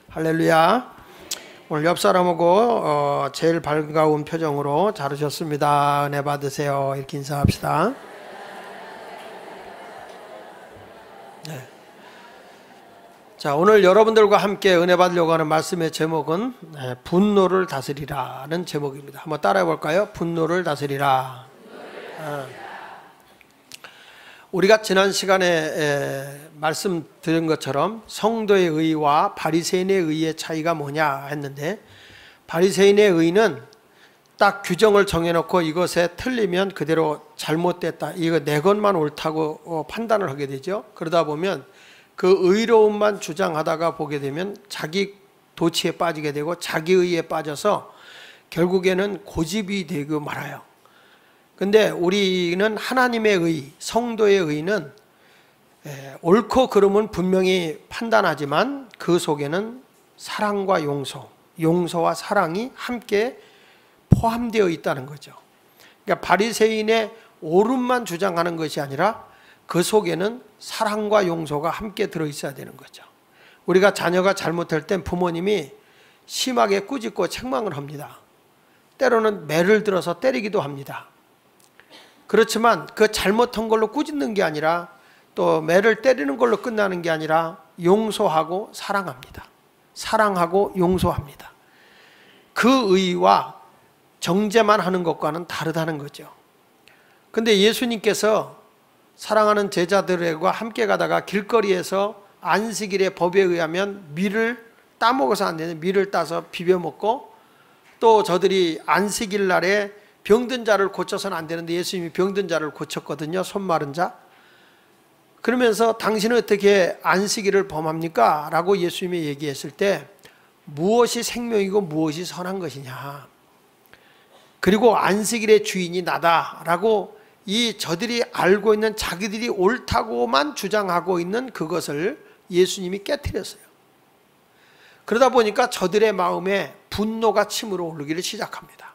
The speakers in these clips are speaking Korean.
할렐루야. 오늘 옆 사람하고 제일 반가운 표정으로 잘 오셨습니다. 은혜 받으세요. 이렇게 인사합시다. 네. 자, 오늘 여러분들과 함께 은혜 받으려고 하는 말씀의 제목은 분노를 다스리라는 제목입니다. 한번 따라해 볼까요? 분노를 다스리라. 우리가 지난 시간에 말씀드린 것처럼 성도의 의와 바리새인의 의의 차이가 뭐냐 했는데, 바리새인의 의는 딱 규정을 정해놓고 이것에 틀리면 그대로 잘못됐다, 이거 내 것만 옳다고 판단을 하게 되죠. 그러다 보면 그 의로움만 주장하다가 보게 되면 자기 도취에 빠지게 되고 자기 의에 빠져서 결국에는 고집이 되고 말아요. 근데 우리는 하나님의 의, 성도의 의는 옳고 그름은 분명히 판단하지만 그 속에는 사랑과 용서, 용서와 사랑이 함께 포함되어 있다는 거죠. 그러니까 바리새인의 옳음만 주장하는 것이 아니라 그 속에는 사랑과 용서가 함께 들어있어야 되는 거죠. 우리가 자녀가 잘못할 땐 부모님이 심하게 꾸짖고 책망을 합니다. 때로는 매를 들어서 때리기도 합니다. 그렇지만 그 잘못한 걸로 꾸짖는 게 아니라, 또 매를 때리는 걸로 끝나는 게 아니라 용서하고 사랑합니다. 사랑하고 용서합니다. 그 의와 정죄만 하는 것과는 다르다는 거죠. 근데 예수님께서 사랑하는 제자들과 함께 가다가 길거리에서 안식일의 법에 의하면 밀을 따먹어서 안 되는 밀을 따서 비벼 먹고, 또 저들이 안식일 날에 병든 자를 고쳐서는 안 되는데 예수님이 병든 자를 고쳤거든요. 손 마른 자. 그러면서 당신은 어떻게 안식일을 범합니까? 라고 예수님이 얘기했을 때 무엇이 생명이고 무엇이 선한 것이냐, 그리고 안식일의 주인이 나다 라고 이 저들이 알고 있는 자기들이 옳다고만 주장하고 있는 그것을 예수님이 깨트렸어요. 그러다 보니까 저들의 마음에 분노가 치밀어 오르기를 시작합니다.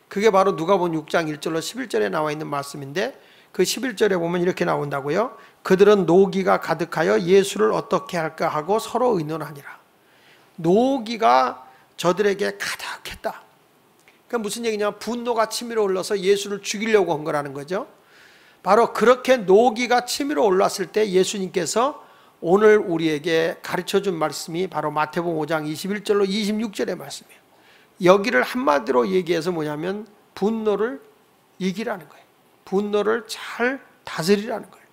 그게 바로 누가복음 6장 1절로 11절에 나와 있는 말씀인데, 그 11절에 보면 이렇게 나온다고요. 그들은 노기가 가득하여 예수를 어떻게 할까 하고 서로 의논하니라. 노기가 저들에게 가득했다. 그러니까 무슨 얘기냐, 분노가 치밀어 올라서 예수를 죽이려고 한 거라는 거죠. 바로 그렇게 노기가 치밀어 올랐을 때 예수님께서 오늘 우리에게 가르쳐준 말씀이 바로 마태복음 5장 21절로 26절의 말씀이에요. 여기를 한마디로 얘기해서 뭐냐면 분노를 이기라는 거예요. 분노를 잘 다스리라는 거예요.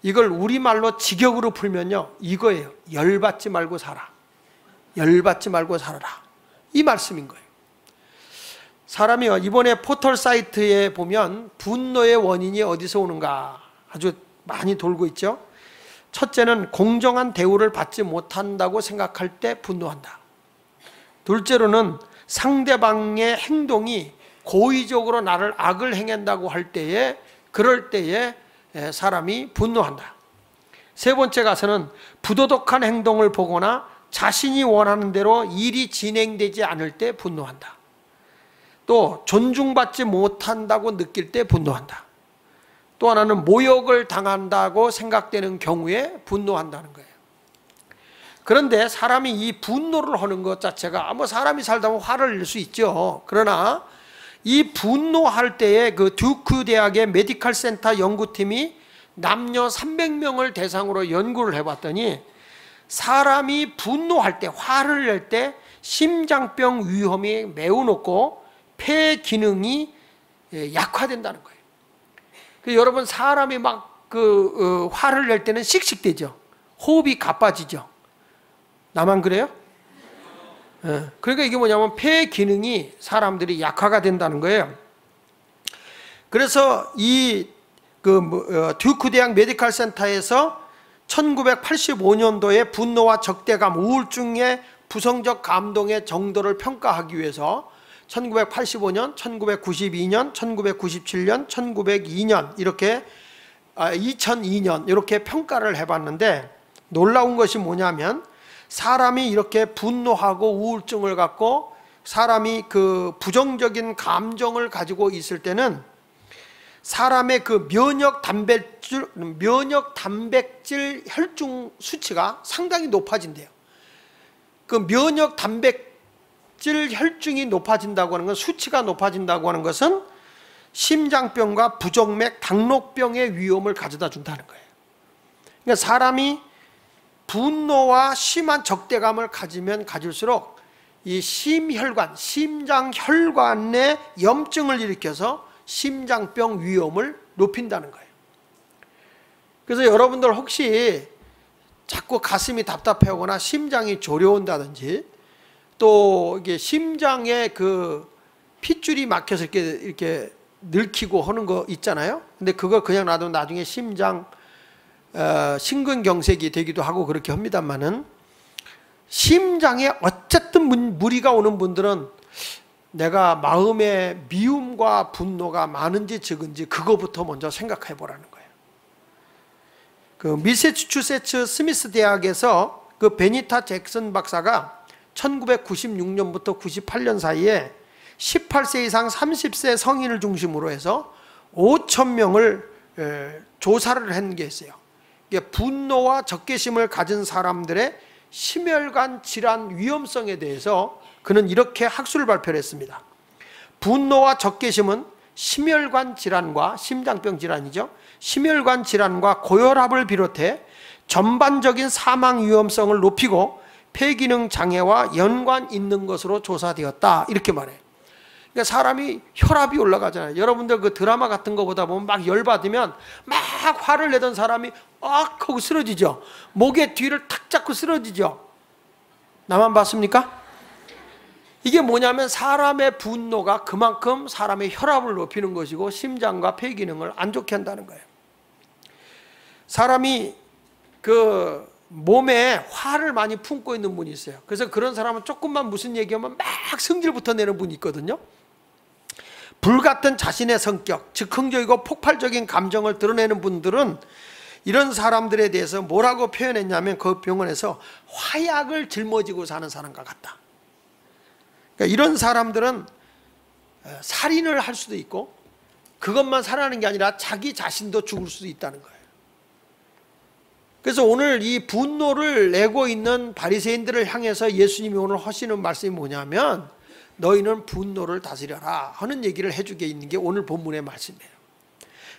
이걸 우리말로 직역으로 풀면요, 이거예요. 열받지 말고 살아. 열받지 말고 살아라. 이 말씀인 거예요. 사람이요, 이번에 포털 사이트에 보면 분노의 원인이 어디서 오는가 아주 많이 돌고 있죠. 첫째는 공정한 대우를 받지 못한다고 생각할 때 분노한다. 둘째로는 상대방의 행동이 고의적으로 나를 악을 행한다고 할 때에, 그럴 때에 사람이 분노한다. 세 번째 가서는 부도덕한 행동을 보거나 자신이 원하는 대로 일이 진행되지 않을 때 분노한다. 또 존중받지 못한다고 느낄 때 분노한다. 또 하나는 모욕을 당한다고 생각되는 경우에 분노한다는 거예요. 그런데 사람이 이 분노를 하는 것 자체가, 사람이 살다 보면 화를 낼 수 있죠. 그러나 이 분노할 때에 그 듀크 대학의 메디컬 센터 연구팀이 남녀 300명을 대상으로 연구를 해봤더니, 사람이 분노할 때, 화를 낼 때 심장병 위험이 매우 높고 폐 기능이 약화된다는 거예요. 여러분, 사람이 막 화를 낼 때는 씩씩대죠. 호흡이 가빠지죠. 나만 그래요? 그러니까 이게 뭐냐면 폐 기능이 사람들이 약화가 된다는 거예요. 그래서 이 듀크 대학 메디컬 센터에서 1985년도에 분노와 적대감, 우울증의 부정적 감동의 정도를 평가하기 위해서 1985년, 1992년, 1997년, 1902년 이렇게 2002년 이렇게 평가를 해봤는데, 놀라운 것이 뭐냐면 사람이 이렇게 분노하고 우울증을 갖고 사람이 그 부정적인 감정을 가지고 있을 때는 사람의 그 면역 단백질 혈중 수치가 상당히 높아진대요. 그 면역 단백질 혈중이 높아진다고 하는 건, 수치가 높아진다고 하는 것은 심장병과 부정맥, 당뇨병의 위험을 가져다 준다는 거예요. 그러니까 사람이 분노와 심한 적대감을 가지면 가질수록 이 심혈관, 심장혈관에 염증을 일으켜서 심장병 위험을 높인다는 거예요. 그래서 여러분들 혹시 자꾸 가슴이 답답해하거나 심장이 조려온다든지, 또 이게 심장에 그 핏줄이 막혀서 이렇게 늙히고 하는 거 있잖아요. 근데 그거 그냥 놔두면 나중에 심근경색이 되기도 하고 그렇게 합니다만은, 심장에 어쨌든 무리가 오는 분들은 내가 마음에 미움과 분노가 많은지 적은지 그거부터 먼저 생각해 보라는 거예요. 그 미세추세츠 스미스 대학에서 그 베니타 잭슨 박사가 1996년부터 98년 사이에 18세 이상 30세 성인을 중심으로 해서 5,000명을 조사를 한 게 있어요. 이게 분노와 적개심을 가진 사람들의 심혈관 질환 위험성에 대해서 그는 이렇게 학술 발표를 했습니다. 분노와 적개심은 심혈관 질환과, 심장병 질환이죠, 심혈관 질환과 고혈압을 비롯해 전반적인 사망 위험성을 높이고 폐기능 장애와 연관 있는 것으로 조사되었다, 이렇게 말해요. 그러니까 사람이 혈압이 올라가잖아요. 여러분들 그 드라마 같은 거 보다 보면 막 열받으면 막 화를 내던 사람이 악 하고 쓰러지죠. 목에 뒤를 탁 잡고 쓰러지죠. 나만 봤습니까? 이게 뭐냐면 사람의 분노가 그만큼 사람의 혈압을 높이는 것이고 심장과 폐 기능을 안 좋게 한다는 거예요. 사람이 그 몸에 화를 많이 품고 있는 분이 있어요. 그래서 그런 사람은 조금만 무슨 얘기하면 막 성질부터 내는 분이 있거든요. 불같은 자신의 성격, 즉흥적이고 폭발적인 감정을 드러내는 분들은 이런 사람들에 대해서 뭐라고 표현했냐면, 그 병원에서 화약을 짊어지고 사는 사람과 같다. 그러니까 이런 사람들은 살인을 할 수도 있고, 그것만 살아나는 게 아니라 자기 자신도 죽을 수도 있다는 거예요. 그래서 오늘 이 분노를 내고 있는 바리새인들을 향해서 예수님이 오늘 하시는 말씀이 뭐냐면, 너희는 분노를 다스려라 하는 얘기를 해주게 있는 게 오늘 본문의 말씀이에요.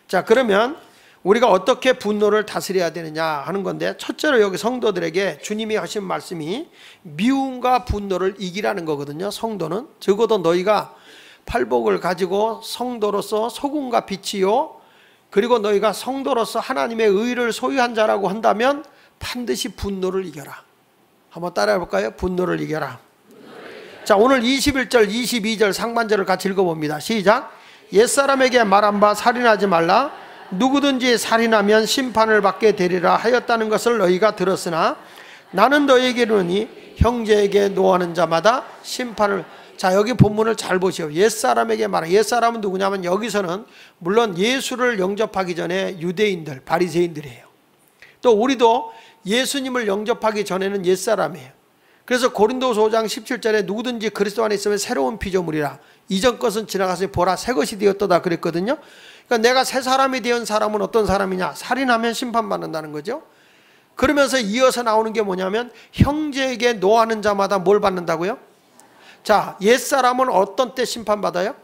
자, 그러면 우리가 어떻게 분노를 다스려야 되느냐 하는 건데, 첫째로 여기 성도들에게 주님이 하신 말씀이 미움과 분노를 이기라는 거거든요. 성도는 적어도 너희가 팔복을 가지고 성도로서 소금과 빛이요, 그리고 너희가 성도로서 하나님의 의를 소유한 자라고 한다면 반드시 분노를 이겨라. 한번 따라해 볼까요? 분노를 이겨라. 자, 오늘 21절 22절 상반절을 같이 읽어봅니다. 시작. 옛사람에게 말한 바 살인하지 말라. 누구든지 살인하면 심판을 받게 되리라 하였다는 것을 너희가 들었으나 나는 너희에게 이르노니 형제에게 노하는 자마다 심판을. 자, 여기 본문을 잘 보시오. 옛사람에게 말한, 옛사람은 누구냐면 여기서는 물론 예수를 영접하기 전에 유대인들, 바리새인들이에요. 또 우리도 예수님을 영접하기 전에는 옛사람이에요. 그래서 고린도서 5장 17절에 누구든지 그리스도 안에 있으면 새로운 피조물이라, 이전 것은 지나가서 보라 새 것이 되었도다 그랬거든요. 그러니까 내가 새 사람이 된 사람은 어떤 사람이냐? 살인하면 심판받는다는 거죠. 그러면서 이어서 나오는 게 뭐냐면 형제에게 노하는 자마다 뭘 받는다고요? 자, 옛사람은 어떤 때 심판받아요?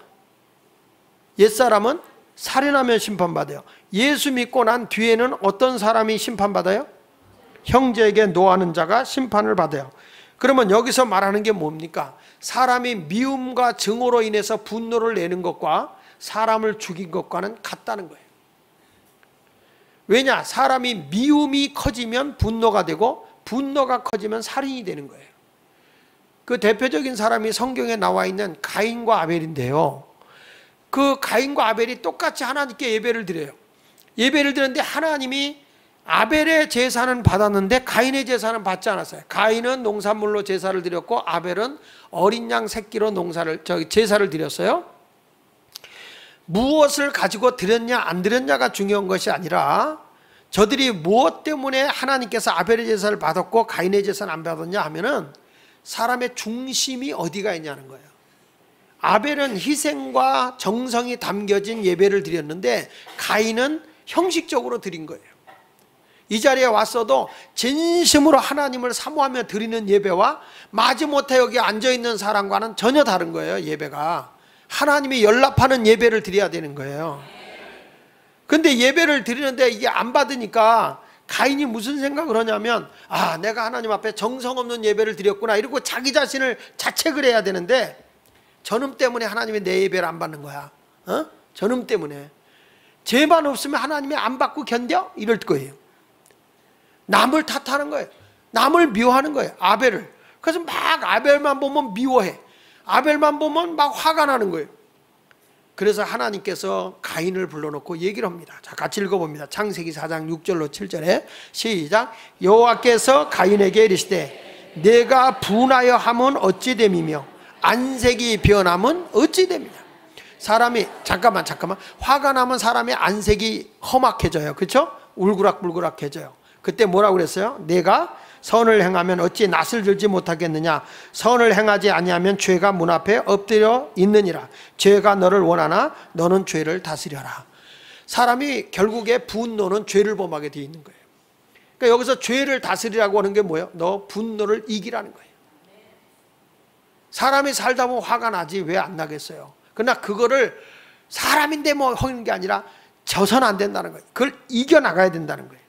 옛사람은 살인하면 심판받아요. 예수 믿고 난 뒤에는 어떤 사람이 심판받아요? 형제에게 노하는 자가 심판을 받아요. 그러면 여기서 말하는 게 뭡니까? 사람이 미움과 증오로 인해서 분노를 내는 것과 사람을 죽인 것과는 같다는 거예요. 왜냐? 사람이 미움이 커지면 분노가 되고 분노가 커지면 살인이 되는 거예요. 그 대표적인 사람이 성경에 나와 있는 가인과 아벨인데요. 그 가인과 아벨이 똑같이 하나님께 예배를 드려요. 예배를 드렸는데 하나님이 아벨의 제사는 받았는데 가인의 제사는 받지 않았어요. 가인은 농산물로 제사를 드렸고 아벨은 어린 양 새끼로 제사를 드렸어요. 무엇을 가지고 드렸냐 안 드렸냐가 중요한 것이 아니라 저들이 무엇 때문에 하나님께서 아벨의 제사를 받았고 가인의 제사는 안 받았냐 하면은 사람의 중심이 어디가 있냐는 거예요. 아벨은 희생과 정성이 담겨진 예배를 드렸는데 가인은 형식적으로 드린 거예요. 이 자리에 왔어도 진심으로 하나님을 사모하며 드리는 예배와 마지못해 여기 앉아있는 사람과는 전혀 다른 거예요. 예배가 하나님이 연락하는 예배를 드려야 되는 거예요. 근데 예배를 드리는데 이게 안 받으니까 가인이 무슨 생각을 하냐면, 아, 내가 하나님 앞에 정성 없는 예배를 드렸구나 이러고 자기 자신을 자책을 해야 되는데, 저놈 때문에 하나님이 내 예배를 안 받는 거야. 저놈 때문에. 죄만 없으면 하나님이 안 받고 견뎌? 이럴 거예요. 남을 탓하는 거예요. 남을 미워하는 거예요. 아벨을. 그래서 막 아벨만 보면 미워해. 아벨만 보면 막 화가 나는 거예요. 그래서 하나님께서 가인을 불러놓고 얘기를 합니다. 자, 같이 읽어봅니다. 창세기 4장 6절로 7절에 시작. 여호와께서 가인에게 이르시되 내가 분하여 함은 어찌 됨이며 안색이 변함은 어찌 됨이냐. 사람이 잠깐만 화가 나면 사람의 안색이 험악해져요. 그렇죠? 울그락불그락해져요. 그때 뭐라고 그랬어요? 내가 선을 행하면 어찌 낯을 들지 못하겠느냐. 선을 행하지 아니하면 죄가 문 앞에 엎드려 있느니라. 죄가 너를 원하나 너는 죄를 다스려라. 사람이 결국에 분노는 죄를 범하게 되어 있는 거예요. 그러니까 여기서 죄를 다스리라고 하는 게 뭐예요? 너 분노를 이기라는 거예요. 사람이 살다 보면 화가 나지 왜 안 나겠어요? 그러나 그거를 사람인데 뭐 하는 게 아니라 져서는 안 된다는 거예요. 그걸 이겨나가야 된다는 거예요.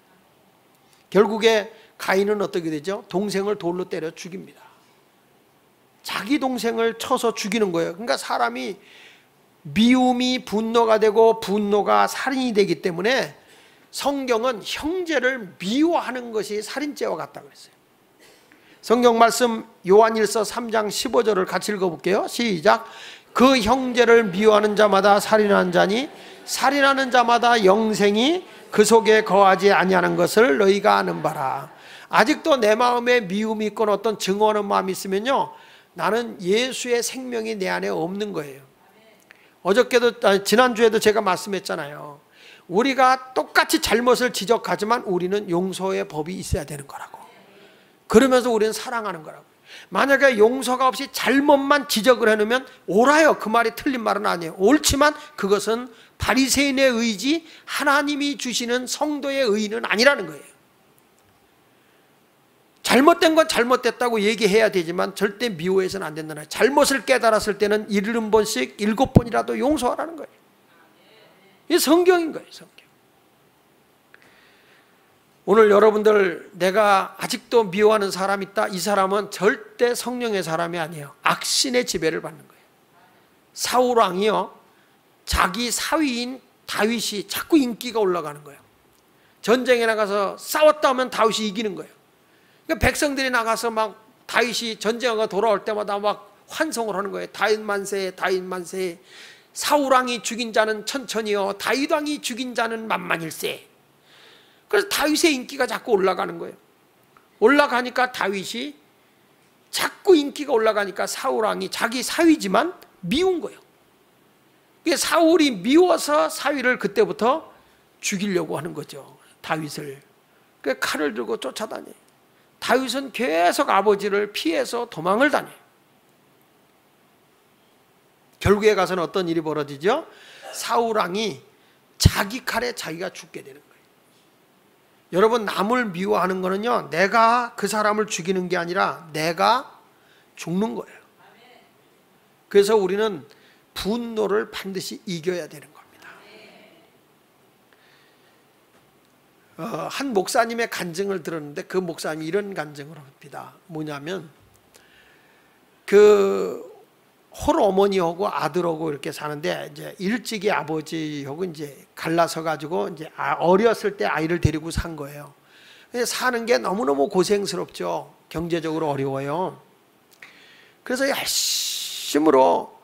결국에 가인은 어떻게 되죠? 동생을 돌로 때려 죽입니다. 자기 동생을 쳐서 죽이는 거예요. 그러니까 사람이 미움이 분노가 되고 분노가 살인이 되기 때문에 성경은 형제를 미워하는 것이 살인죄와 같다고 그랬어요. 성경 말씀 요한일서 3장 15절을 같이 읽어볼게요. 시작. 그 형제를 미워하는 자마다 살인하는 자니 살인하는 자마다 영생이 그 속에 거하지 아니하는 것을 너희가 아는 바라. 아직도 내 마음에 미움이 있거나 어떤 증오하는 마음이 있으면요, 나는 예수의 생명이 내 안에 없는 거예요. 어저께도 지난주에도 제가 말씀했잖아요. 우리가 똑같이 잘못을 지적하지만 우리는 용서의 법이 있어야 되는 거라고. 그러면서 우리는 사랑하는 거라고. 만약에 용서가 없이 잘못만 지적을 해놓으면 옳아요. 그 말이 틀린 말은 아니에요. 옳지만 그것은 바리새인의 의지, 하나님이 주시는 성도의 의는 아니라는 거예요. 잘못된 건 잘못됐다고 얘기해야 되지만 절대 미워해서는 안 된다는 거예요. 잘못을 깨달았을 때는 70번씩 7번이라도 용서하라는 거예요. 이게 성경인 거예요. 성경. 오늘 여러분들, 내가 아직도 미워하는 사람 있다. 이 사람은 절대 성령의 사람이 아니에요. 악신의 지배를 받는 거예요. 사울 왕이요, 자기 사위인 다윗이 자꾸 인기가 올라가는 거예요. 전쟁에 나가서 싸웠다 하면 다윗이 이기는 거예요. 그러니까 백성들이 나가서 막 다윗이 전쟁하고 돌아올 때마다 막 환송을 하는 거예요. 다윗 만세, 다윗 만세. 사울 왕이 죽인 자는 천천히요, 다윗 왕이 죽인 자는 만만일세. 그래서 다윗의 인기가 자꾸 올라가는 거예요. 올라가니까 다윗이 자꾸 인기가 올라가니까 사울 왕이 자기 사위지만 미운 거예요. 사울이 미워서 사위를 그때부터 죽이려고 하는 거죠. 다윗을. 그래서 칼을 들고 쫓아다녀요. 다윗은 계속 아버지를 피해서 도망을 다녀요. 결국에 가서는 어떤 일이 벌어지죠? 사울 왕이 자기 칼에 자기가 죽게 되는 거예요. 여러분, 남을 미워하는 거는요, 내가 그 사람을 죽이는 게 아니라 내가 죽는 거예요. 그래서 우리는 분노를 반드시 이겨야 되는 겁니다. 한 목사님의 간증을 들었는데 그 목사님이 이런 간증을 합니다. 뭐냐면, 그 홀어머니하고 아들하고 이렇게 사는데, 이제 일찍이 아버지하고 이제 갈라서 가지고 이제 어렸을 때 아이를 데리고 산 거예요. 사는 게 너무너무 고생스럽죠. 경제적으로 어려워요. 그래서 열심으로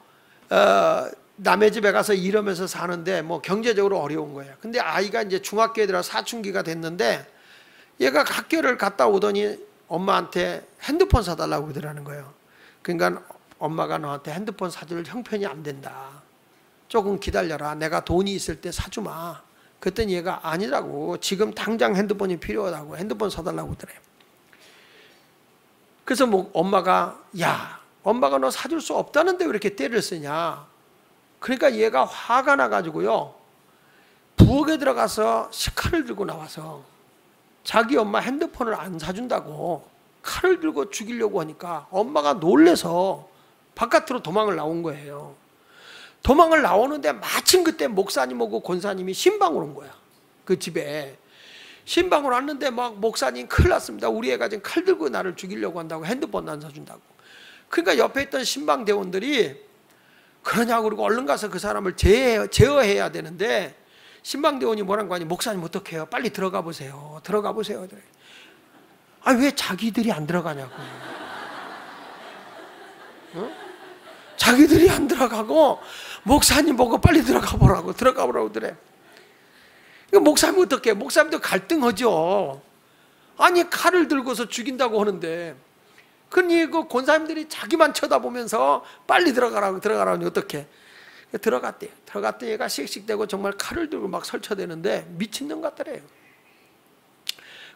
남의 집에 가서 일하면서 사는데 뭐 경제적으로 어려운 거예요. 근데 아이가 이제 중학교에 들어 사춘기가 됐는데, 얘가 학교를 갔다 오더니 엄마한테 핸드폰 사달라고 그러더라는 거예요. 그러니까 엄마가 너한테 핸드폰 사줄 형편이 안 된다. 조금 기다려라. 내가 돈이 있을 때 사주마. 그랬더니 얘가 아니라고. 지금 당장 핸드폰이 필요하다고 핸드폰 사달라고 그러더래요. 그래서 뭐 엄마가, 야, 엄마가 너 사줄 수 없다는데 왜 이렇게 때를 쓰냐. 그러니까 얘가 화가 나가지고요, 부엌에 들어가서 식칼을 들고 나와서 자기 엄마 핸드폰을 안 사준다고 칼을 들고 죽이려고 하니까 엄마가 놀래서 바깥으로 도망을 나온 거예요. 도망을 나오는데 마침 그때 목사님하고 권사님이 신방을 온 거야. 그 집에 신방을 왔는데 막 목사님 큰일 났습니다. 우리 애가 지금 칼 들고 나를 죽이려고 한다고, 핸드폰 안 사준다고. 그러니까 옆에 있던 신방 대원들이 그러냐고 그러고 얼른 가서 그 사람을 제어해야 되는데, 신방 대원이 뭐라는 거 아니, 목사님 어떡해요? 빨리 들어가 보세요. 들어가 보세요. 아, 왜 자기들이 안 들어가냐고. 어? 자기들이 안 들어가고 목사님 보고 빨리 들어가 보라고 그래. 목사님 어떡해? 목사님도 갈등하죠. 아니, 칼을 들고서 죽인다고 하는데, 그러니 그 권사님들이 자기만 쳐다보면서 빨리 들어가라고 하니 어떡해? 들어갔대요. 들어갔더니 얘가 씩씩대고 정말 칼을 들고 막 설쳐대는데 미친놈 같더래요.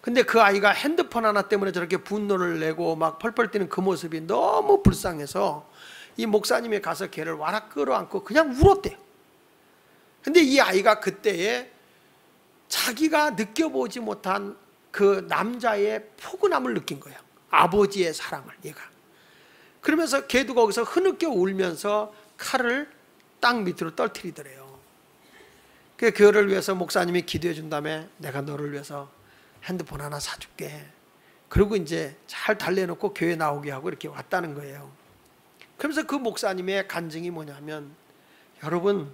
근데 그 아이가 핸드폰 하나 때문에 저렇게 분노를 내고 막 펄펄 뛰는 그 모습이 너무 불쌍해서 이 목사님이 가서 걔를 와락 끌어안고 그냥 울었대요. 근데 이 아이가 그때에 자기가 느껴보지 못한 그 남자의 포근함을 느낀 거예요. 아버지의 사랑을, 얘가. 그러면서 걔도 거기서 흐느껴 울면서 칼을 땅 밑으로 떨어뜨리더래요. 그를 위해서 목사님이 기도해 준 다음에 내가 너를 위해서 핸드폰 하나 사줄게. 그리고 이제 잘 달래놓고 교회 나오게 하고 이렇게 왔다는 거예요. 그러면서 그 목사님의 간증이 뭐냐면, 여러분,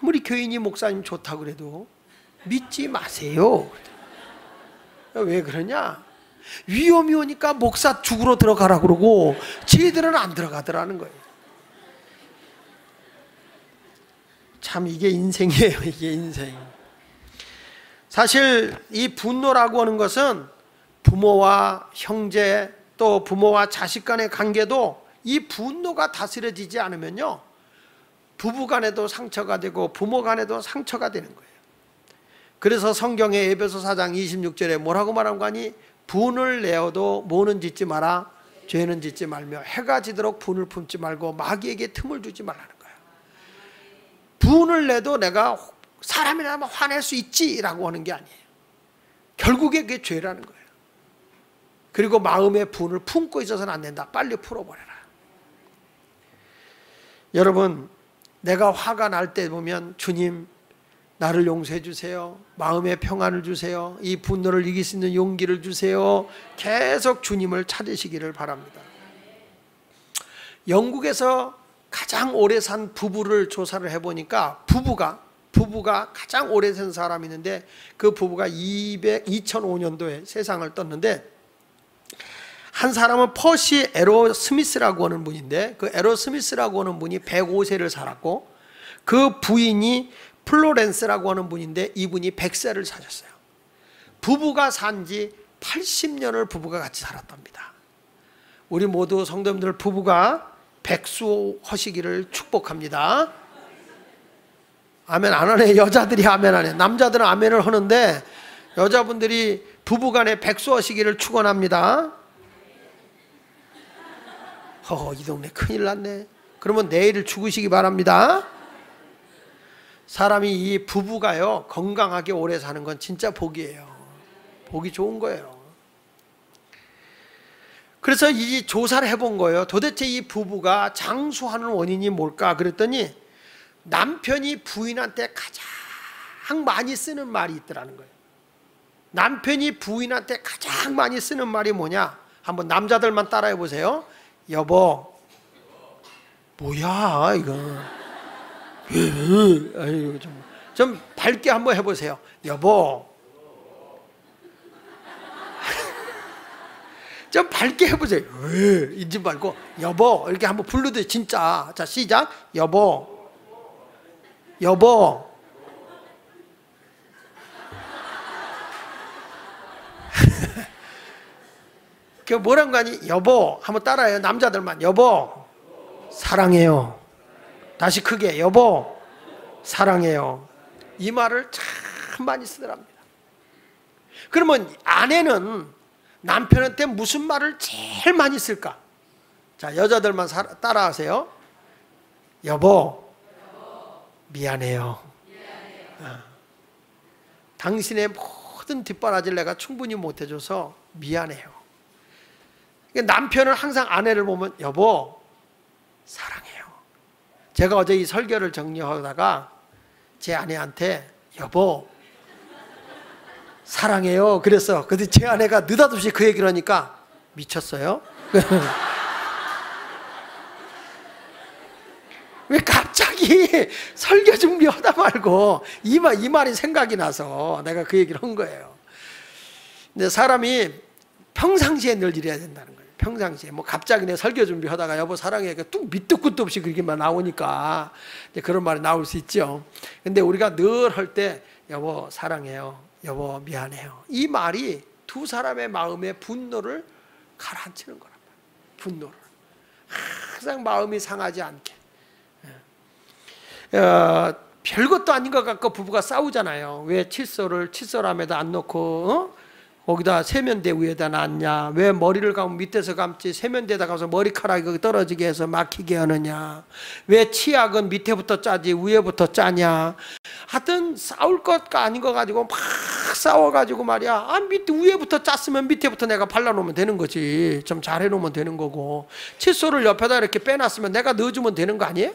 아무리 교인이 목사님 좋다고 그래도 믿지 마세요. 왜 그러냐? 위험이 오니까 목사 죽으러 들어가라 그러고 지들은 안 들어가더라는 거예요. 참 이게 인생이에요. 이게 인생. 사실 이 분노라고 하는 것은 부모와 형제, 또 부모와 자식 간의 관계도 이 분노가 다스려지지 않으면요, 부부 간에도 상처가 되고 부모 간에도 상처가 되는 거예요. 그래서 성경의 에베소 4장 26절에 뭐라고 말한 거 아니? 분을 내어도 뭐는 짓지 마라, 죄는 짓지 말며 해가 지도록 분을 품지 말고 마귀에게 틈을 주지 말라는 거예요. 분을 내도 내가 사람이라면 화낼 수 있지라고 하는 게 아니에요. 결국에 그게 죄라는 거예요. 그리고 마음의 분을 품고 있어서는 안 된다. 빨리 풀어버려라. 여러분, 내가 화가 날 때 보면 주님 나를 용서해 주세요. 마음의 평안을 주세요. 이 분노를 이길 수 있는 용기를 주세요. 계속 주님을 찾으시기를 바랍니다. 영국에서 가장 오래 산 부부를 조사를 해보니까 부부가 가장 오래 산 사람이 있는데, 그 부부가 2005년도에 세상을 떴는데, 한 사람은 퍼시 에로 스미스라고 하는 분인데, 그 에로 스미스라고 하는 분이 105세를 살았고, 그 부인이 플로렌스라고 하는 분인데 이분이 100세를 사셨어요. 부부가 산지 80년을 부부가 같이 살았답니다. 우리 모두 성도님들 부부가 백수하시기를 축복합니다. 아멘 안 하네. 여자들이 아멘 안 해. 남자들은 아멘을 하는데 여자분들이 부부간에 백수하시기를 축원합니다. 이 동네 큰일 났네. 그러면 내일 죽으시기 바랍니다. 사람이 이 부부가요 건강하게 오래 사는 건 진짜 복이에요. 복이 좋은 거예요. 그래서 이 조사를 해본 거예요. 도대체 이 부부가 장수하는 원인이 뭘까 그랬더니 남편이 부인한테 가장 많이 쓰는 말이 있더라는 거예요. 남편이 부인한테 가장 많이 쓰는 말이 뭐냐? 한번 남자들만 따라해 보세요. 여보. 뭐야 이거. 아이고, 좀 밝게 한번 해보세요. 여보. 좀 밝게 해보세요. 이지 말고 여보 이렇게 한번 부르듯이 진짜. 자 시작. 여보. 여보. 그 뭐란 거 아니? 여보 한번 따라해요. 남자들만. 여보 사랑해요. 다시 크게. 여보 사랑해요. 이 말을 참 많이 쓰더랍니다. 그러면 아내는 남편한테 무슨 말을 제일 많이 쓸까? 자 여자들만 따라하세요. 여보 미안해요. 당신의 모든 뒷바라지를 내가 충분히 못해줘서 미안해요. 남편은 항상 아내를 보면 여보 사랑해요. 제가 어제 이 설교를 정리하다가 제 아내한테 여보 사랑해요 그랬어. 근데 제 아내가 느닷없이 그 얘기를 하니까 미쳤어요? 왜 갑자기 설교 준비하다 말고 이 말이 생각이 나서 내가 그 얘기를 한 거예요. 근데 사람이 평상시에 늘 이래야 된다는 거예요. 평상시에 뭐 갑자기 내 설교 준비하다가 여보 사랑해 뚝 밑도 끝도 없이 그렇게만 나오니까 이제 그런 말이 나올 수 있죠. 근데 우리가 늘 할 때 여보 사랑해요, 여보 미안해요, 이 말이 두 사람의 마음의 분노를 가라앉히는 거란 말이에요. 분노를 항상 마음이 상하지 않게. 별것도 아닌 것 같고 부부가 싸우잖아요. 왜 칫솔함에도 안 놓고 거기다 세면대 위에다 놨냐, 왜 머리를 감으면 밑에서 감지 세면대에다 가서 머리카락이 떨어지게 해서 막히게 하느냐, 왜 치약은 밑에부터 짜지 위에부터 짜냐. 하여튼 싸울 것가 아닌 거 가지고 막 싸워가지고 말이야, 밑에 위에부터 짰으면 밑에부터 내가 발라놓으면 되는 거지, 좀 잘해놓으면 되는 거고, 칫솔을 옆에다 이렇게 빼놨으면 내가 넣어주면 되는 거 아니에요?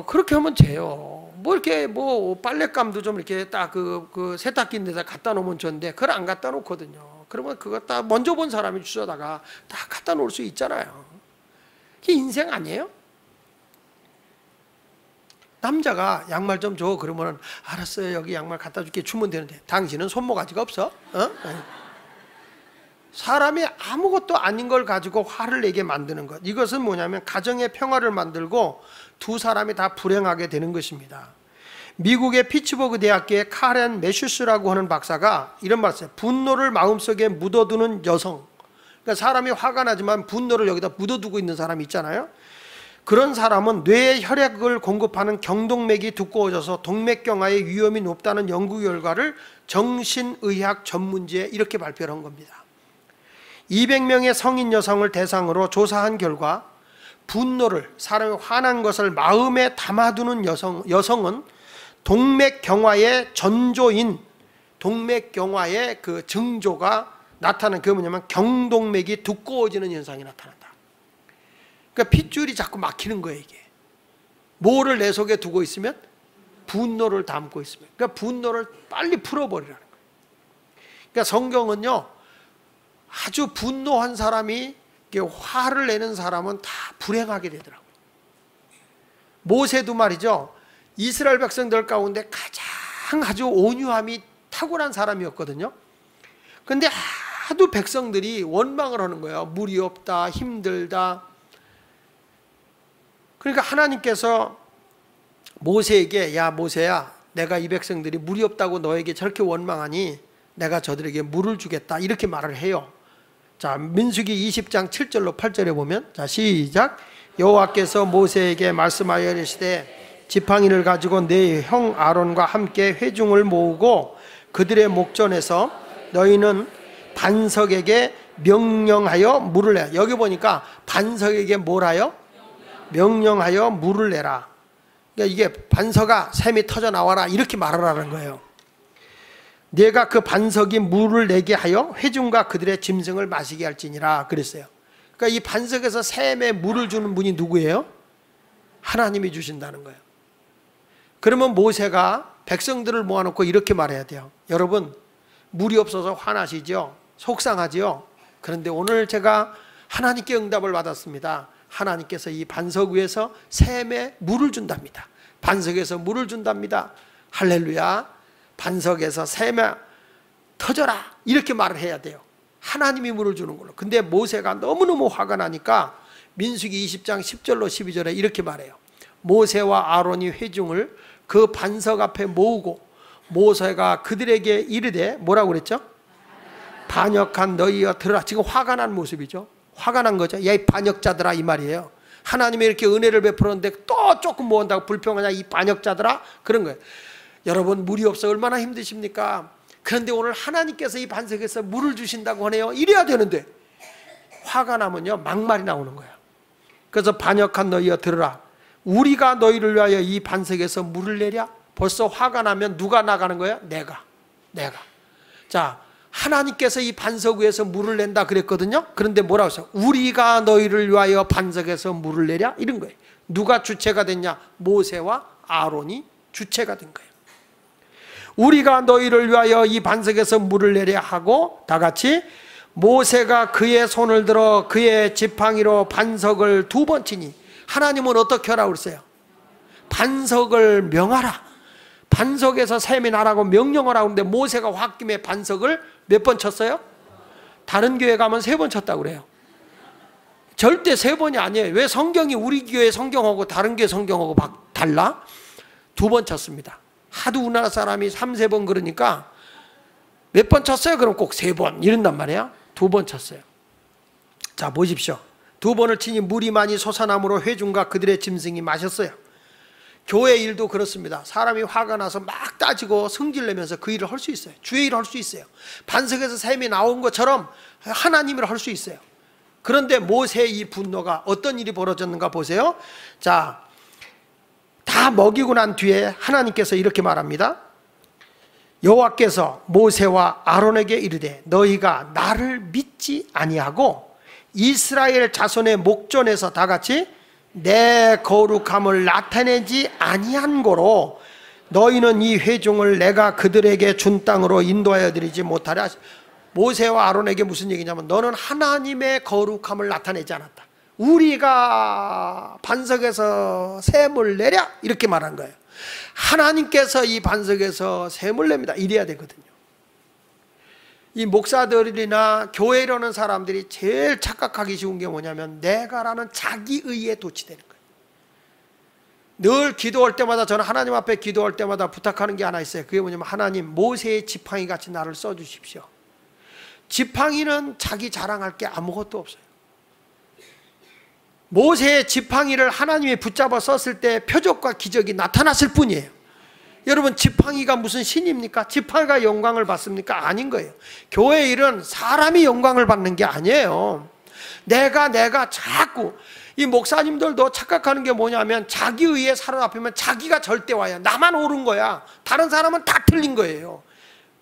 그렇게 하면 돼요. 뭐 이렇게 뭐 빨랫감도 좀 이렇게 딱 그 세탁기인데다 갖다 놓으면 좋은데 그걸 안 갖다 놓거든요. 그러면 그거 딱 먼저 본 사람이 주워다가 다 갖다 놓을 수 있잖아요. 그게 인생 아니에요? 남자가 양말 좀 줘 그러면은 알았어요 여기 양말 갖다 줄게 주면 되는데 당신은 손모가지가 없어? 사람이 아무것도 아닌 걸 가지고 화를 내게 만드는 것, 이것은 뭐냐면 가정의 평화를 만들고 두 사람이 다 불행하게 되는 것입니다. 미국의 피츠버그 대학교의 카렌 매슈스라고 하는 박사가 이런 말을 했어요. 분노를 마음속에 묻어두는 여성, 그러니까 사람이 화가 나지만 분노를 여기다 묻어두고 있는 사람이 있잖아요. 그런 사람은 뇌에 혈액을 공급하는 경동맥이 두꺼워져서 동맥경화의 위험이 높다는 연구 결과를 정신의학 전문지에 이렇게 발표를 한 겁니다. 200명의 성인 여성을 대상으로 조사한 결과 분노를, 사람이 화난 것을 마음에 담아두는 여성은 동맥경화의 전조인, 동맥경화의 그 증조가 나타나는, 그게 뭐냐면 경동맥이 두꺼워지는 현상이 나타난다. 그러니까 핏줄이 자꾸 막히는 거예요. 이게 뭐를 내 속에 두고 있으면? 분노를 담고 있으면. 그러니까 분노를 빨리 풀어버리라는 거예요. 그러니까 성경은요, 아주 분노한 사람이, 화를 내는 사람은 다 불행하게 되더라고요. 모세도 말이죠, 이스라엘 백성들 가운데 가장 아주 온유함이 탁월한 사람이었거든요. 그런데 하도 백성들이 원망을 하는 거예요. 물이 없다, 힘들다. 그러니까 하나님께서 모세에게, 야 모세야, 내가 이 백성들이 물이 없다고 너에게 저렇게 원망하니 내가 저들에게 물을 주겠다, 이렇게 말을 해요. 자, 민수기 20장 7절로 8절에 보면, 자 시작. 여호와께서 모세에게 말씀하여 이르시되 지팡이를 가지고 네 형 아론과 함께 회중을 모으고 그들의 목전에서 너희는 반석에게 명령하여 물을 내라. 여기 보니까 반석에게 뭘 하여? 명령하여 물을 내라. 그러니까 이게 반석아 샘이 터져 나와라, 이렇게 말하라는 거예요. 내가 그 반석이 물을 내게 하여 회중과 그들의 짐승을 마시게 할지니라 그랬어요. 그러니까 이 반석에서 샘에 물을 주는 분이 누구예요? 하나님이 주신다는 거예요. 그러면 모세가 백성들을 모아놓고 이렇게 말해야 돼요. 여러분, 물이 없어서 화나시죠? 속상하지요? 그런데 오늘 제가 하나님께 응답을 받았습니다. 하나님께서 이 반석 위에서 샘에 물을 준답니다. 반석에서 물을 준답니다. 할렐루야. 반석에서 샘에 터져라, 이렇게 말을 해야 돼요. 하나님이 물을 주는 걸로. 근데 모세가 너무너무 화가 나니까 민수기 20장 10절로 12절에 이렇게 말해요. 모세와 아론이 회중을 그 반석 앞에 모으고 모세가 그들에게 이르되, 뭐라고 그랬죠? 반역한 너희여 들으라. 지금 화가 난 모습이죠. 화가 난 거죠. 야 이 반역자들아, 이 말이에요. 하나님이 이렇게 은혜를 베풀었는데 또 조금 모은다고 불평하냐 이 반역자들아, 그런 거예요. 여러분, 물이 없어 얼마나 힘드십니까? 그런데 오늘 하나님께서 이 반석에서 물을 주신다고 하네요. 이래야 되는데 화가 나면요 막말이 나오는 거예요. 그래서 반역한 너희여 들으라. 우리가 너희를 위하여 이 반석에서 물을 내랴. 벌써 화가 나면 누가 나가는 거야? 내가. 자, 하나님께서 이 반석 위에서 물을 낸다 그랬거든요. 그런데 뭐라고 했어요? 우리가 너희를 위하여 반석에서 물을 내랴, 이런 거예요. 누가 주체가 됐냐? 모세와 아론이 주체가 된 거예요. 우리가 너희를 위하여 이 반석에서 물을 내려 하고, 다 같이 모세가 그의 손을 들어 그의 지팡이로 반석을 2번 치니, 하나님은 어떻게 하라고 그랬어요? 반석을 명하라. 반석에서 샘이 나라고 명령을 하고, 있는데 모세가 홧김에 반석을 몇 번 쳤어요? 다른 교회 가면 3번 쳤다고 그래요. 절대 3번이 아니에요. 왜 성경이 우리 교회 성경하고 다른 교회 성경하고 달라? 2번 쳤습니다. 하도 우리나라 사람이 3-4번 그러니까 몇 번 쳤어요? 그럼 꼭 3번 이런단 말이에요. 2번 쳤어요. 자, 보십시오. 2번을 치니 물이 많이 솟아나므로 회중과 그들의 짐승이 마셨어요. 교회 일도 그렇습니다. 사람이 화가 나서 막 따지고 성질내면서 그 일을 할 수 있어요. 주의 일을 할 수 있어요. 반석에서 샘이 나온 것처럼 하나님을 할 수 있어요. 그런데 모세의 이 분노가 어떤 일이 벌어졌는가 보세요. 자, 다 먹이고 난 뒤에 하나님께서 이렇게 말합니다. 여호와께서 모세와 아론에게 이르되 너희가 나를 믿지 아니하고 이스라엘 자손의 목전에서 다 같이 내 거룩함을 나타내지 아니한 고로 너희는 이 회중을 내가 그들에게 준 땅으로 인도하여 드리지 못하랴. 모세와 아론에게 무슨 얘기냐면, 너는 하나님의 거룩함을 나타내지 않았다. 우리가 반석에서 샘을 내랴, 이렇게 말한 거예요. 하나님께서 이 반석에서 샘을 냅니다, 이래야 되거든요. 이 목사들이나 교회 이러는 사람들이 제일 착각하기 쉬운 게 뭐냐면, 내가라는 자기의에 도취되는 거예요. 늘 기도할 때마다, 저는 하나님 앞에 기도할 때마다 부탁하는 게 하나 있어요. 그게 뭐냐면, 하나님 모세의 지팡이 같이 나를 써주십시오. 지팡이는 자기 자랑할 게 아무것도 없어요. 모세의 지팡이를 하나님이 붙잡아 썼을 때 표적과 기적이 나타났을 뿐이에요. 여러분, 지팡이가 무슨 신입니까? 지팡이가 영광을 받습니까? 아닌 거예요. 교회 일은 사람이 영광을 받는 게 아니에요. 내가 자꾸, 이 목사님들도 착각하는 게 뭐냐면, 자기 의에 사로잡히면 자기가 절대와야, 나만 옳은 거야, 다른 사람은 다 틀린 거예요.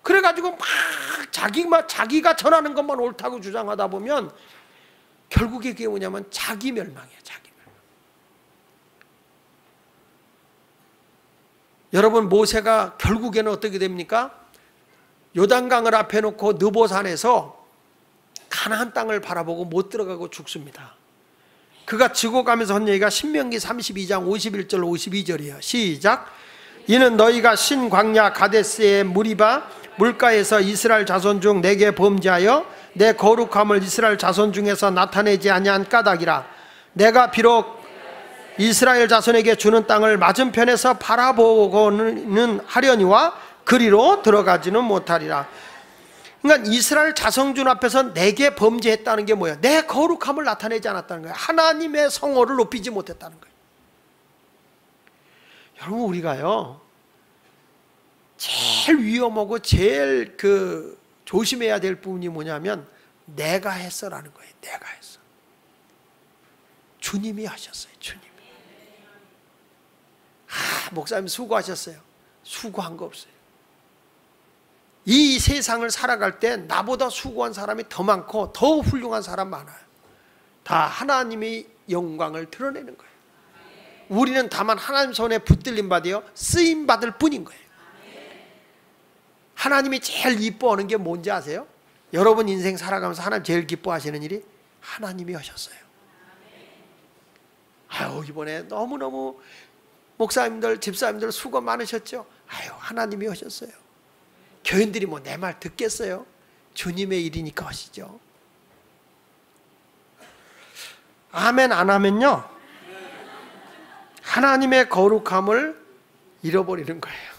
그래가지고 막 자기가 전하는 것만 옳다고 주장하다 보면 결국에 그게 뭐냐면 자기 멸망이에요. 자기 멸망. 여러분, 모세가 결국에는 어떻게 됩니까? 요단강을 앞에 놓고 느보산에서 가나안 땅을 바라보고 못 들어가고 죽습니다. 그가 죽어가면서 한 얘기가 신명기 32장 51절 52절이에요. 시작. 이는 너희가 신 광야 가데스의 무리바 물가에서 이스라엘 자손 중 내게 범죄하여 내 거룩함을 이스라엘 자손 중에서 나타내지 아니한 까닭이라. 내가 비록 이스라엘 자손에게 주는 땅을 맞은편에서 바라보고는 하려니와 그리로 들어가지는 못하리라. 그러니까 이스라엘 자손중 앞에서 내게 범죄했다는 게 뭐예요? 내 거룩함을 나타내지 않았다는 거예요. 하나님의 성호를 높이지 못했다는 거예요. 여러분, 우리가요 제일 위험하고 제일 조심해야 될 부분이 뭐냐면, 내가 했어라는 거예요. 내가 했어. 주님이 하셨어요. 주님이. 목사님 수고하셨어요. 수고한 거 없어요. 이 세상을 살아갈 때 나보다 수고한 사람이 더 많고 더 훌륭한 사람 많아요. 다 하나님의 영광을 드러내는 거예요. 우리는 다만 하나님 손에 붙들림 받아요, 쓰임 받을 뿐인 거예요. 하나님이 제일 기뻐하는 게 뭔지 아세요? 여러분 인생 살아가면서 하나님 제일 기뻐하시는 일이 하나님이 하셨어요. 이번에 너무너무 목사님들, 집사님들 수고 많으셨죠? 하나님이 하셨어요. 교인들이 뭐 내 말 듣겠어요? 주님의 일이니까 하시죠. 아멘 안 하면요, 하나님의 거룩함을 잃어버리는 거예요.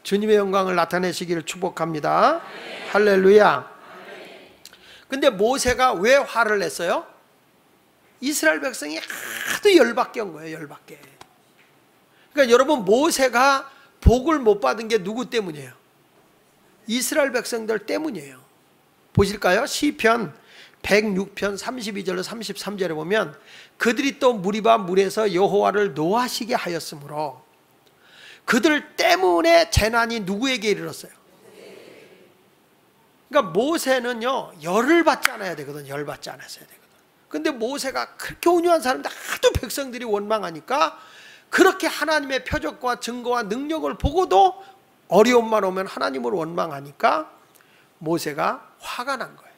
주님의 영광을 나타내시기를 축복합니다. 할렐루야. 근데 모세가 왜 화를 냈어요? 이스라엘 백성이 하도 열받게 한 거예요. 열받게. 그러니까 여러분, 모세가 복을 못 받은 게 누구 때문이에요? 이스라엘 백성들 때문이에요. 보실까요? 시편 106편 32절로 33절에 보면 그들이 또 무리바 물에서 여호와를 노하시게 하였으므로 그들 때문에 재난이 누구에게 이르렀어요? 그러니까 모세는요 열을 받지 않아야 되거든. 열 받지 않았어야 되거든. 근데 모세가 그렇게 온유한 사람인데 하도 백성들이 원망하니까 그렇게 하나님의 표적과 증거와 능력을 보고도 어려움만 오면 하나님을 원망하니까 모세가 화가 난 거예요.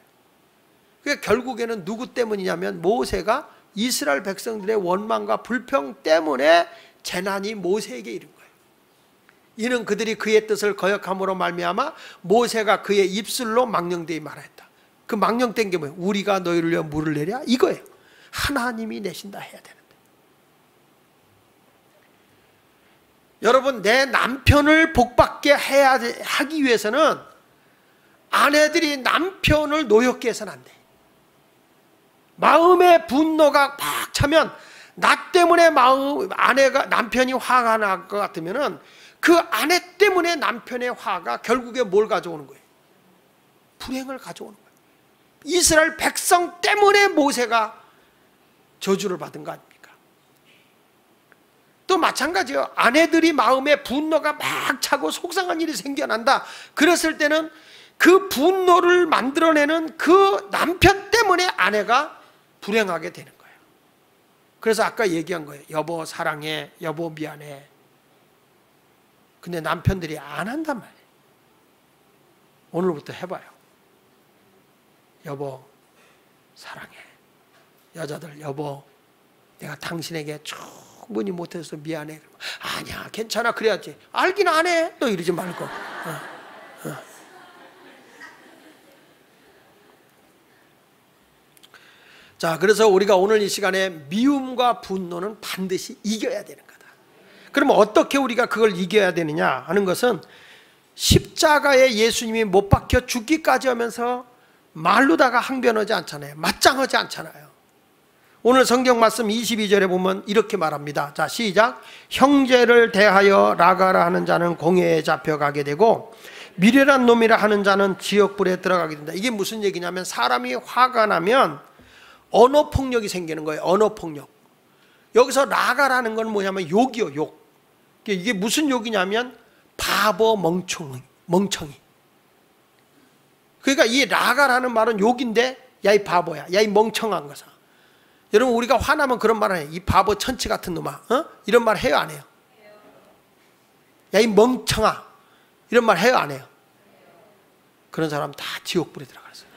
그러니까 결국에는 누구 때문이냐면 모세가 이스라엘 백성들의 원망과 불평 때문에 재난이 모세에게 이른 거예요. 이는 그들이 그의 뜻을 거역함으로 말미암아 모세가 그의 입술로 망령되이 말하였다. 그 망령된 게 뭐예요? 우리가 너희를 위하여 물을 내랴? 이거예요. 하나님이 내신다 해야 되는데. 여러분, 내 남편을 복받게 하기 위해서는 아내들이 남편을 노엽게 해서는 안 돼. 마음의 분노가 팍 차면 나 때문에 남편이 화가 날 것 같으면은 그 아내 때문에 남편의 화가 결국에 뭘 가져오는 거예요? 불행을 가져오는 거예요. 이스라엘 백성 때문에 모세가 저주를 받은 거 아닙니까? 또 마찬가지예요. 아내들이 마음에 분노가 막 차고 속상한 일이 생겨난다. 그랬을 때는 그 분노를 만들어내는 그 남편 때문에 아내가 불행하게 되는 거예요. 그래서 아까 얘기한 거예요. 여보 사랑해, 여보 미안해. 근데 남편들이 안 한단 말이에요. 오늘부터 해봐요. 여보 사랑해. 여자들 여보 내가 당신에게 충분히 못해서 미안해. 아니야 괜찮아 그래야지. 알긴 안 해. 너 이러지 말고. 자, 그래서 우리가 오늘 이 시간에 미움과 분노는 반드시 이겨야 되는 거다. 그러면 어떻게 우리가 그걸 이겨야 되느냐 하는 것은 십자가에 예수님이 못 박혀 죽기까지 하면서 말로다가 항변하지 않잖아요. 맞짱하지 않잖아요. 오늘 성경 말씀 22절에 보면 이렇게 말합니다. 자, 시작. 형제를 대하여 라가라 하는 자는 공회에 잡혀가게 되고 미련한 놈이라 하는 자는 지옥불에 들어가게 된다. 이게 무슨 얘기냐면 사람이 화가 나면 언어폭력이 생기는 거예요. 언어폭력. 여기서 라가라는 건 뭐냐면 욕이요, 욕. 이게 무슨 욕이냐면 바보, 멍청이. 그러니까 이 라가라는 말은 욕인데 야 이 바보야, 야 이 멍청한 것아. 여러분 우리가 화나면 그런 말 해요. 이 바보 천치 같은 놈아, 이런 말 해요 안 해요? 야 이 멍청아, 이런 말 해요 안 해요? 그런 사람 다 지옥불에 들어갔어요.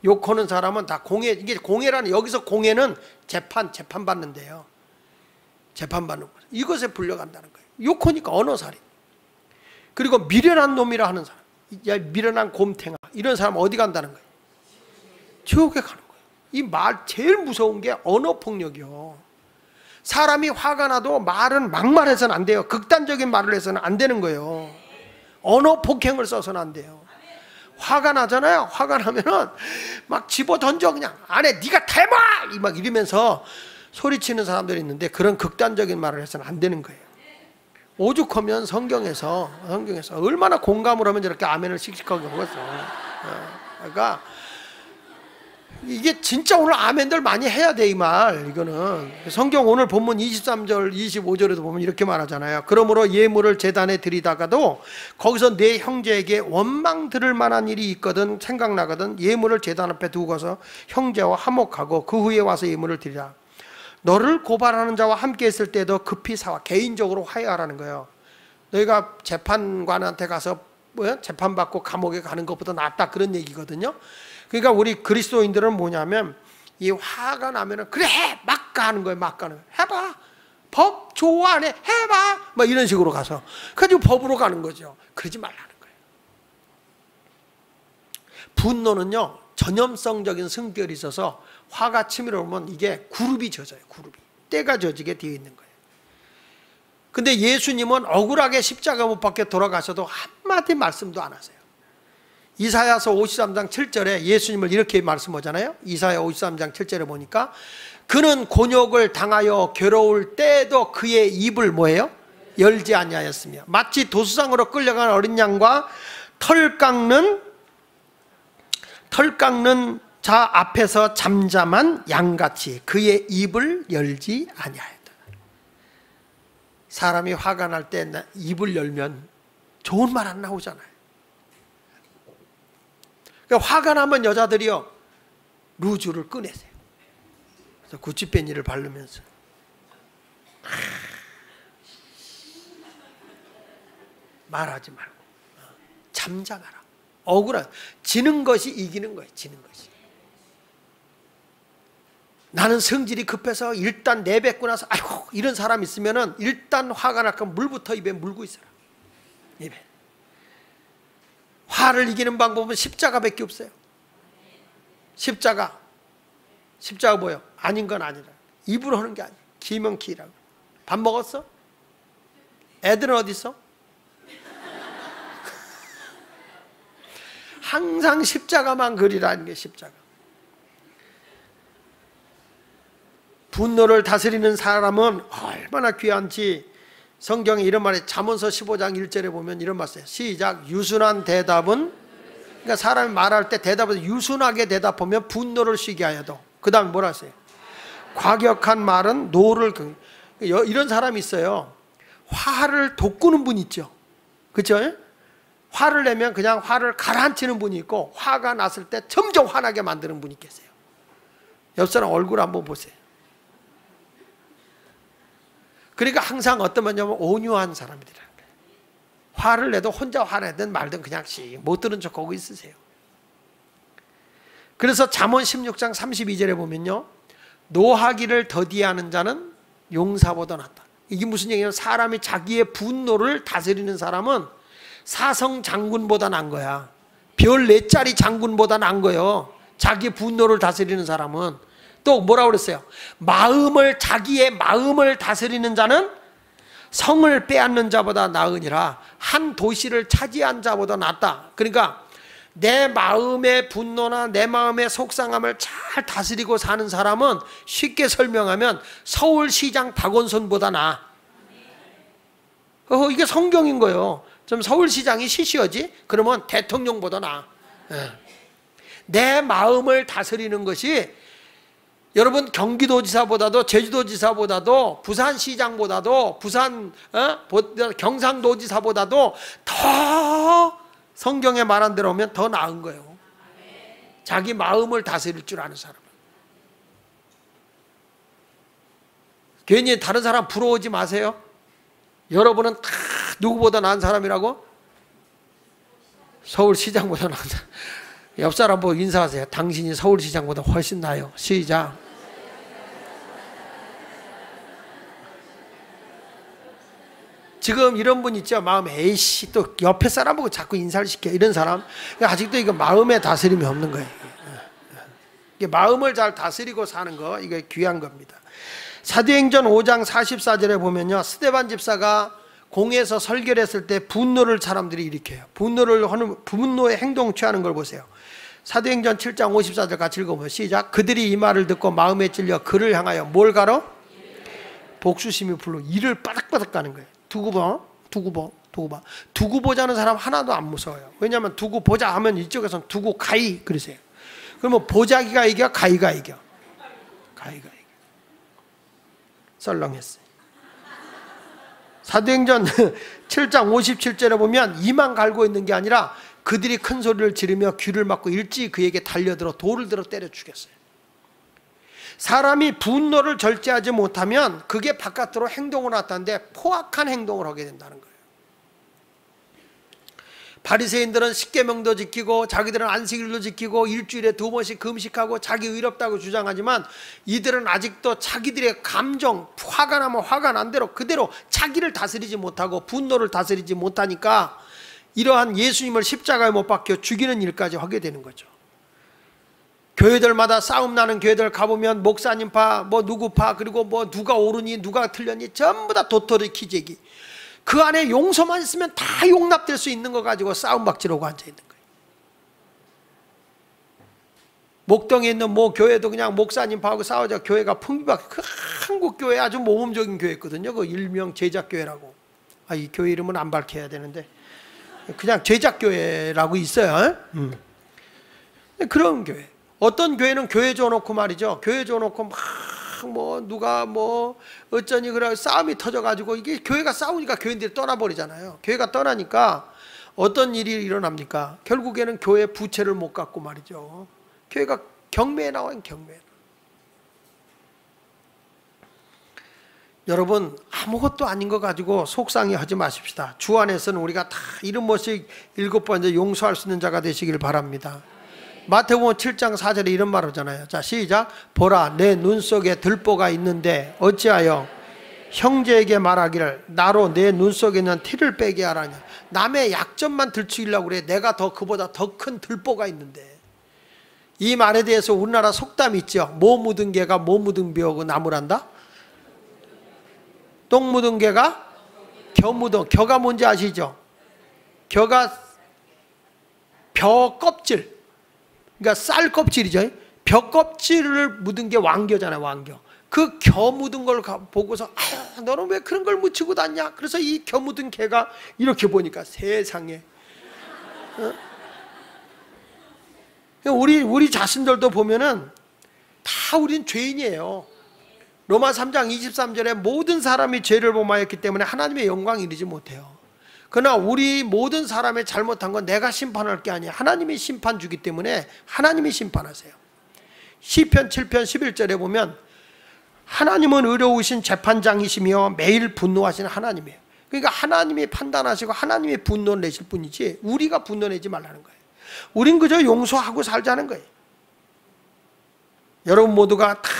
욕하는 사람은 다 공회, 이게 공회라는, 여기서 공회는 재판 받는데요. 재판 받는 거예요. 이것에 불려간다는 거예요. 욕하니까 언어살인. 그리고 미련한 놈이라 하는 사람, 야 미련한 곰탱아, 이런 사람 어디 간다는 거예요? 지옥에 가는 거예요. 이 말 제일 무서운 게 언어폭력이요. 사람이 화가 나도 말은 막말해서는 안 돼요. 극단적인 말을 해서는 안 되는 거예요. 언어 폭행을 써서는 안 돼요. 화가 나잖아요. 화가 나면은 막 집어 던져 그냥. 안에 네가 대봐! 막 이러면서 소리치는 사람들이 있는데 그런 극단적인 말을 해서는 안 되는 거예요. 오죽하면 성경에서 얼마나 공감을 하면 저렇게 아멘을 씩씩하게 하겠어. 그러니까 이게 진짜 오늘 아멘들 많이 해야 돼 이 말. 이거는 성경 오늘 본문 23절 25절에도 보면 이렇게 말하잖아요. 그러므로 예물을 제단에 드리다가도 거기서 내 형제에게 원망 들을 만한 일이 있거든 생각나거든 예물을 제단 앞에 두고 가서 형제와 화목하고 그 후에 와서 예물을 드리라. 너를 고발하는 자와 함께 있을 때도 급히 사와. 개인적으로 화해하라는 거예요. 너희가 재판관한테 가서 재판받고 감옥에 가는 것보다 낫다 그런 얘기거든요. 그러니까 우리 그리스도인들은 뭐냐면 이 화가 나면은 그래 막 가는 거예요. 막 가는 거예요. 해봐. 법 좋아 안 해? 해봐. 막 이런 식으로 가서 그래가지고 법으로 가는 거죠. 그러지 말라는 거예요. 분노는요 전염성적인 성격이 있어서 화가 치밀어 오면 이게 그룹이 젖어요. 그룹이 때가 젖게 되어 있는 거예요. 근데 예수님은 억울하게 십자가 못 박혀 돌아가셔도 한마디 말씀도 안 하세요. 이사야서 53장 7절에 예수님을 이렇게 말씀하잖아요. 이사야 53장 7절에 보니까 그는 곤욕을 당하여 괴로울 때에도 그의 입을 뭐예요? 열지 아니하였으며 마치 도수장으로 끌려간 어린 양과 털 깎는 털 깎는 자 앞에서 잠잠한 양같이 그의 입을 열지 아니하였다. 사람이 화가 날 때 입을 열면 좋은 말 안 나오잖아요. 그러니까 화가 나면 여자들이요 루즈를 꺼내세요. 그래서 구찌빼니를 바르면서 말하지 말고 잠잠하라. 억울한 지는 것이 이기는 거예요. 지는 것이. 나는 성질이 급해서 일단 내뱉고 나서 아이고 이런 사람 있으면은 일단 화가 날까 물부터 입에 물고 있어라. 입에. 화를 이기는 방법은 십자가밖에 없어요. 십자가 뭐예요? 아닌 건 아니라 입으로 하는 게 아니에요. 기면 기라고. 밥 먹었어? 애들은 어디 있어? 항상 십자가만 그리라는 게 십자가. 분노를 다스리는 사람은 얼마나 귀한지 성경에 이런 말에 잠언서 15장 1절에 보면 이런 말 써요. 시작. 유순한 대답은, 그러니까 사람이 말할 때 대답을 유순하게 대답하면 분노를 쉬게 하여도. 그 다음에 뭐라 했어요? 과격한 말은 노를 이런 사람이 있어요. 화를 돋구는 분 있죠. 그렇죠? 화를 내면 그냥 화를 가라앉히는 분이 있고 화가 났을 때 점점 화나게 만드는 분이 계세요. 옆 사람 얼굴 한번 보세요. 그러니까 항상 어떤 분이냐면 온유한 사람이더라고요. 화를 내도 혼자 화내든 말든 그냥 못 들은 척하고 있으세요. 그래서 잠언 16장 32절에 보면요, 노하기를 더디하는 자는 용사보다 낫다. 이게 무슨 얘기냐면 사람이 자기의 분노를 다스리는 사람은 사성 장군보다 난 거야. 별 4짜리 장군보다 난 거예요. 자기 분노를 다스리는 사람은. 또 뭐라고 그랬어요? 자기의 마음을 다스리는 자는 성을 빼앗는 자보다 나으니라. 한 도시를 차지한 자보다 낫다. 그러니까 내 마음의 분노나 내 마음의 속상함을 잘 다스리고 사는 사람은 쉽게 설명하면 서울시장 박원순보다 나아. 이게 성경인 거예요. 좀 서울시장이 시시하지? 그러면 대통령보다 나아. 내 마음을 다스리는 것이 여러분 경기도지사보다도 제주도지사보다도 부산시장보다도 경상도지사보다도 더 성경에 말한 대로 하면 더 나은 거예요. 자기 마음을 다스릴 줄 아는 사람은. 괜히 다른 사람 부러워하지 마세요. 여러분은 다 누구보다 나은 사람이라고? 서울시장보다 나은 사람. 옆 사람 보고 인사하세요. 당신이 서울시장보다 훨씬 나아요. 시작. 지금 이런 분 있죠. 마음에 에이씨 또 옆에 사람 보고 자꾸 인사를 시켜. 이런 사람. 아직도 이거 마음에 다스림이 없는 거예요. 이게 마음을 잘 다스리고 사는 거, 이게 귀한 겁니다. 사도행전 5장 44절에 보면요, 스데반 집사가 공에서 설교를 했을 때 분노를 사람들이 일으켜요. 분노의 행동 취하는 걸 보세요. 사도행전 7장 54절 같이 읽어보면 시작. 그들이 이 말을 듣고 마음에 찔려 그를 향하여 뭘 가로? 복수심이 불러 이를 바닥바닥 가는 거예요. 두고 보자는 사람 하나도 안 무서워요. 왜냐하면 두고 보자 하면 이쪽에서는 두고 가이 그러세요. 그러면 보자기가 이겨? 가이가 이겨? 가이가 이겨. 썰렁했어요. 사도행전 7장 57절에 보면 이만 갈고 있는 게 아니라 그들이 큰 소리를 지르며 귀를 막고 일찍 그에게 달려들어 돌을 들어 때려 죽였어요. 사람이 분노를 절제하지 못하면 그게 바깥으로 행동을 나타나는데 포악한 행동을 하게 된다는 거예요. 바리새인들은 십계명도 지키고 자기들은 안식일도 지키고 일주일에 2번씩 금식하고 자기 의롭다고 주장하지만 이들은 아직도 자기들의 감정, 화가 나면 화가 난 대로 그대로 자기를 다스리지 못하고 분노를 다스리지 못하니까 이러한 예수님을 십자가에 못 박혀 죽이는 일까지 하게 되는 거죠. 교회들마다 싸움 나는 교회들 가보면 목사님 파, 누구 파, 그리고 누가 옳으니 누가 틀렸니 전부 다 도토리 키재기. 그 안에 용서만 있으면 다 용납될 수 있는 거 가지고 싸움 박지르고 앉아있는 거예요. 목동에 있는 교회도 그냥 목사님 파하고 싸우자 교회가 풍비박. 그 한국 교회 아주 모범적인 교회였거든요. 그 일명 제작교회라고. 이 교회 이름은 안 밝혀야 되는데 그냥 제작교회라고 있어요. 그런 교회. 어떤 교회는 교회 줘놓고 말이죠. 교회 줘놓고 막 누가 어쩌니 그래 싸움이 터져가지고 이게 교회가 싸우니까 교인들이 떠나버리잖아요. 교회가 떠나니까 어떤 일이 일어납니까? 결국에는 교회 부채를 못 갚고 말이죠. 교회가 경매에 나와요. 경매에. 여러분 아무것도 아닌 거 가지고 속상해하지 마십시다. 주 안에서는 우리가 다 이런 것씩 7번 용서할 수 있는 자가 되시길 바랍니다. 마태복음 7장 4절에 이런 말 하잖아요. 자 시작. 보라 내 눈 속에 들보가 있는데 어찌하여 형제에게 말하기를 나로 내 눈 속에 있는 티를 빼게 하라냐. 남의 약점만 들추려고 그래. 내가 그보다 더 큰 들보가 있는데. 이 말에 대해서 우리나라 속담이 있죠. 뭐 묻은 개가 뭐 묻은 벼고 나무란다. 똥 묻은 개가 겨 묻은. 겨가 뭔지 아시죠? 겨가 벼 껍질, 그러니까 쌀 껍질이죠. 벼 껍질을 묻은 게 왕겨잖아요. 왕겨. 그 겨 묻은 걸 보고서 아유 너는 왜 그런 걸 묻히고 다녔냐. 그래서 이 겨 묻은 개가 이렇게 보니까 세상에 우리 자신들도 보면은 다 우린 죄인이에요. 로마 3장 23절에 모든 사람이 죄를 범하였기 때문에 하나님의 영광을 이루지 못해요. 그러나 우리 모든 사람의 잘못한 건 내가 심판할 게 아니에요. 하나님이 심판 주기 때문에 하나님이 심판하세요. 시편 7편 11절에 보면 하나님은 의로우신 재판장이시며 매일 분노하시는 하나님이에요. 그러니까 하나님이 판단하시고 하나님이 분노를 내실 뿐이지 우리가 분노내지 말라는 거예요. 우린 그저 용서하고 살자는 거예요. 여러분 모두가 다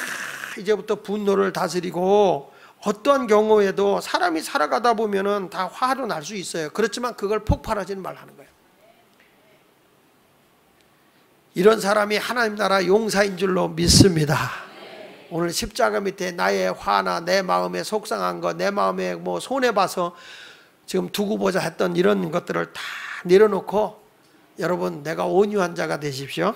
이제부터 분노를 다스리고 어떠한 경우에도 사람이 살아가다 보면은 다 화로 날 수 있어요. 그렇지만 그걸 폭발하지는 말라는 거예요. 이런 사람이 하나님 나라 용사인 줄로 믿습니다. 오늘 십자가 밑에 나의 화나 내 마음에 속상한 거, 내 마음에 손해봐서 지금 두고 보자 했던 이런 것들을 다 내려놓고 여러분 내가 온유한 자가 되십시오.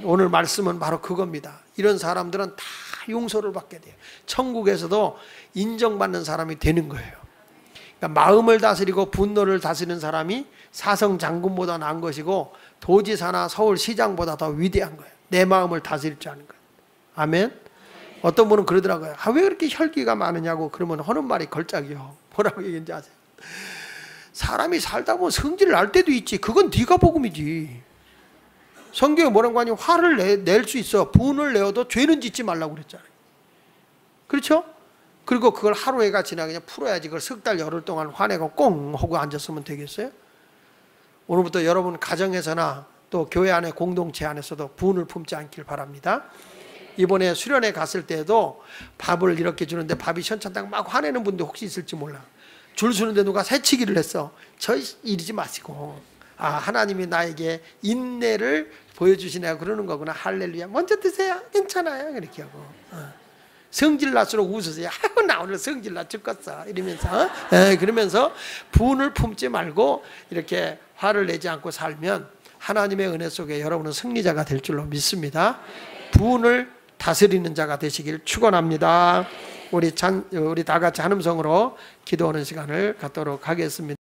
오늘 말씀은 바로 그겁니다. 이런 사람들은 다 용서를 받게 돼요. 천국에서도 인정받는 사람이 되는 거예요. 그러니까 마음을 다스리고 분노를 다스리는 사람이 사성 장군보다 나은 것이고 도지사나 서울시장보다 더 위대한 거예요. 내 마음을 다스릴 줄 아는 거예요. 아멘. 어떤 분은 그러더라고요. 왜 그렇게 혈기가 많으냐고. 그러면 하는 말이 걸작이요. 뭐라고 얘기했는지 아세요? 사람이 살다 보면 성질을 날 때도 있지. 그건 네가 복음이지. 성경에 뭐라고 하니 화를 낼 수 있어. 분을 내어도 죄는 짓지 말라고 그랬잖아요. 그렇죠? 그리고 그걸 하루해가 지나 그냥 풀어야지. 그걸 석 달 열흘 동안 화내고 꽁 하고 앉았으면 되겠어요? 오늘부터 여러분 가정에서나 또 교회 안에 공동체 안에서도 분을 품지 않길 바랍니다. 이번에 수련회 갔을 때도 밥을 이렇게 주는데 밥이 시원찮다고 막 화내는 분도 혹시 있을지 몰라. 줄 서는데 누가 새치기를 했어. 저 이러지 마시고 하나님이 나에게 인내를 보여주시네요. 그러는 거구나. 할렐루야. 먼저 드세요. 괜찮아요. 이렇게 하고 성질 날수록 웃으세요. 나 오늘 성질 나 죽겠어. 이러면서 그러면서 분을 품지 말고 이렇게 화를 내지 않고 살면 하나님의 은혜 속에 여러분은 승리자가 될 줄로 믿습니다. 분을 다스리는 자가 되시길 축원합니다. 우리 다 같이 한음성으로 기도하는 시간을 갖도록 하겠습니다.